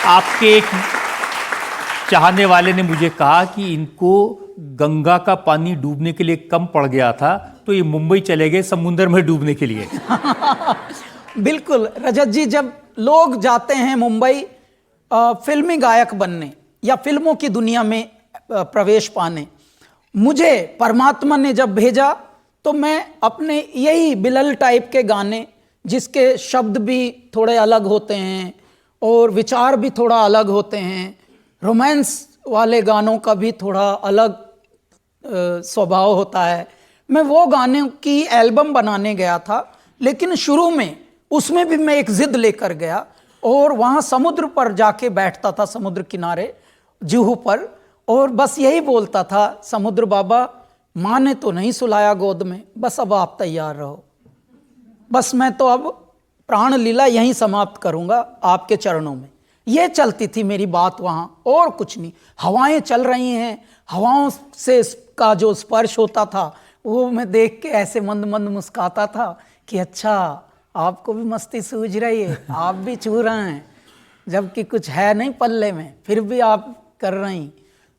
आपके एक चाहने वाले ने मुझे कहा कि इनको गंगा का पानी डूबने के लिए कम पड़ गया था, तो ये मुंबई चले गए समुद्र में डूबने के लिए। बिल्कुल रजत जी, जब लोग जाते हैं मुंबई फिल्मी गायक बनने या फिल्मों की दुनिया में प्रवेश पाने, मुझे परमात्मा ने जब भेजा तो मैं अपने यही बिलल टाइप के गाने, जिसके शब्द भी थोड़े अलग होते हैं और विचार भी थोड़ा अलग होते हैं, रोमांस वाले गानों का भी थोड़ा अलग स्वभाव होता है, मैं वो गाने की एल्बम बनाने गया था। लेकिन शुरू में उसमें भी मैं एक जिद लेकर गया और वहाँ समुद्र पर जाके बैठता था, समुद्र किनारे जुहू पर, और बस यही बोलता था, समुद्र बाबा माँ ने तो नहीं सुलाया गोद में, बस अब आप तैयार रहो, बस मैं तो अब प्राण लीला यहीं समाप्त करूँगा आपके चरणों में। ये चलती थी मेरी बात वहाँ, और कुछ नहीं। हवाएं चल रही हैं, हवाओं से का जो स्पर्श होता था वो मैं देख के ऐसे मंद मंद मुस्काता था कि अच्छा आपको भी मस्ती सूझ रही है, आप भी छू रहे हैं, जबकि कुछ है नहीं पल्ले में, फिर भी आप कर रही।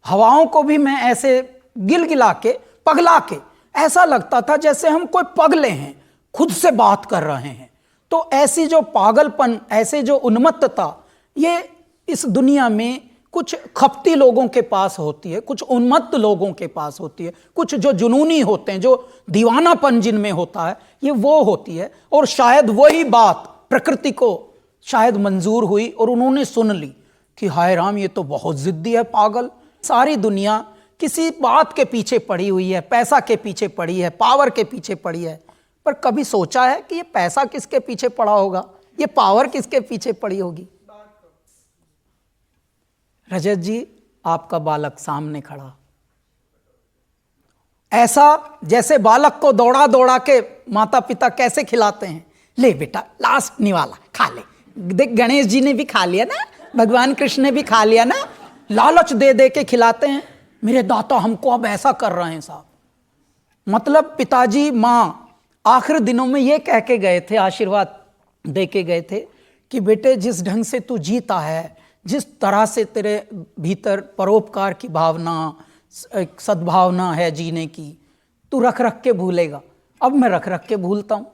हवाओं को भी मैं ऐसे गिलगिला के, पगला के, ऐसा लगता था जैसे हम कोई पगले हैं, खुद से बात कर रहे हैं। तो ऐसी जो पागलपन, ऐसे जो उन्मत्तता, ये इस दुनिया में कुछ खपती लोगों के पास होती है, कुछ उन्मत्त लोगों के पास होती है, कुछ जो जुनूनी होते हैं, जो दीवानापन जिनमें होता है, ये वो होती है। और शायद वही बात प्रकृति को शायद मंजूर हुई और उन्होंने सुन ली कि हाय राम, ये तो बहुत जिद्दी है, पागल। सारी दुनिया किसी बात के पीछे पड़ी हुई है, पैसा के पीछे पड़ी है, पावर के पीछे पड़ी है, पर कभी सोचा है कि ये पैसा किसके पीछे पड़ा होगा, ये पावर किसके पीछे पड़ी होगी? रजत जी, आपका बालक सामने खड़ा, ऐसा जैसे बालक को दौड़ा दौड़ा के माता पिता कैसे खिलाते हैं, ले बेटा लास्ट निवाला खा ले, देख गणेश जी ने भी खा लिया ना, भगवान कृष्ण ने भी खा लिया ना, लालच दे दे के खिलाते हैं। मेरे दाता हमको अब ऐसा कर रहे हैं साहब। मतलब पिताजी माँ आखिर दिनों में ये कह के गए थे, आशीर्वाद दे के गए थे कि बेटे जिस ढंग से तू जीता है, जिस तरह से तेरे भीतर परोपकार की भावना, सद्भावना है जीने की, तू रख रख के भूलेगा। अब मैं रख रख के भूलता हूँ,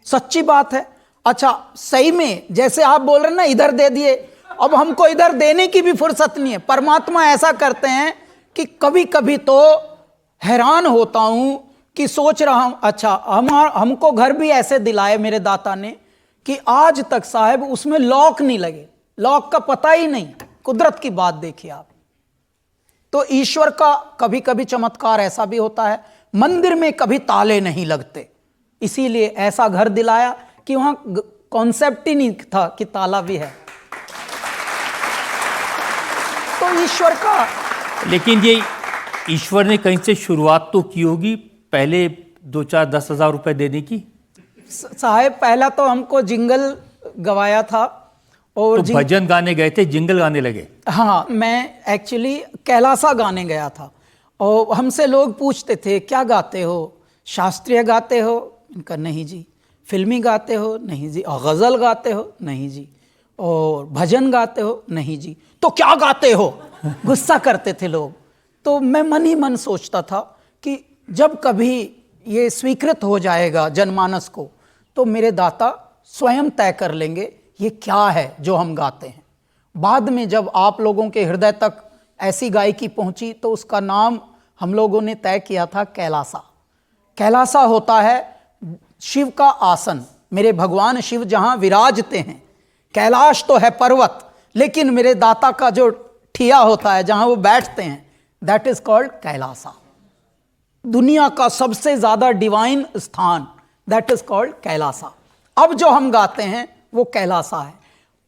सच्ची बात है। अच्छा सही में जैसे आप बोल रहे ना, इधर दे दिए, अब हमको इधर देने की भी फुर्सत नहीं है। परमात्मा ऐसा करते हैं कि कभी कभी तो हैरान होता हूँ कि सोच रहा हूँ, अच्छा हमको घर भी ऐसे दिलाए मेरे दाता ने कि आज तक साहब उसमें लॉक नहीं लगे, लॉक का पता ही नहीं। कुदरत की बात देखिए आप। तो ईश्वर का कभी कभी चमत्कार ऐसा भी होता है, मंदिर में कभी ताले नहीं लगते, इसीलिए ऐसा घर दिलाया कि वहां कॉन्सेप्ट ही नहीं था कि ताला भी है। तो ईश्वर का, लेकिन ये ईश्वर ने कहीं से शुरुआत तो की होगी, पहले 2-4-10 हज़ार रुपए देने की। साहब पहला तो हमको जिंगल गवाया था और तो भजन गाने गए थे, जिंगल गाने लगे। हाँ, मैं एक्चुअली कैलासा गाने गया था और हमसे लोग पूछते थे क्या गाते हो, शास्त्रीय गाते हो? इनका नहीं जी। फिल्मी गाते हो? नहीं जी। और गज़ल गाते हो? नहीं जी। और भजन गाते हो? नहीं जी। तो क्या गाते हो? गुस्सा करते थे लोग। तो मैं मन ही मन सोचता था कि जब कभी ये स्वीकृत हो जाएगा जनमानस को, तो मेरे दाता स्वयं तय कर लेंगे ये क्या है जो हम गाते हैं। बाद में जब आप लोगों के हृदय तक ऐसी गायकी पहुंची तो उसका नाम हम लोगों ने तय किया था कैलासा। कैलासा होता है शिव का आसन, मेरे भगवान शिव जहां विराजते हैं। कैलाश तो है पर्वत, लेकिन मेरे दाता का जो ठिया होता है जहां वो बैठते हैं, दैट इज कॉल्ड कैलासा। दुनिया का सबसे ज्यादा डिवाइन स्थान, दैट इज कॉल्ड कैलासा। अब जो हम गाते हैं वो कैलासा है।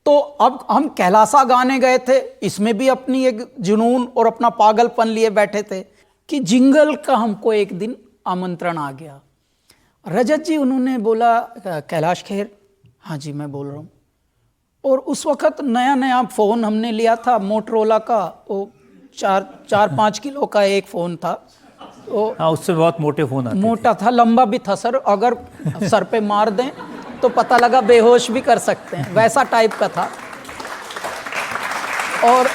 तो अब हम कैलासा गाने गए थे, इसमें भी अपनी एक जुनून और अपना पागलपन लिए बैठे थे कि जिंगल का हमको एक दिन आमंत्रण आ गया। रजत जी उन्होंने बोला कैलाश खेर, हाँ जी मैं बोल रहा हूँ। और उस वक़्त नया नया फ़ोन हमने लिया था मोटरोला का, वो 4-5 किलो का एक फ़ोन था। तो हाँ, उससे बहुत मोटे फ़ोन आते मोटा था, लंबा भी था सर, अगर सर पे मार दें तो पता लगा बेहोश भी कर सकते हैं, वैसा टाइप का था। और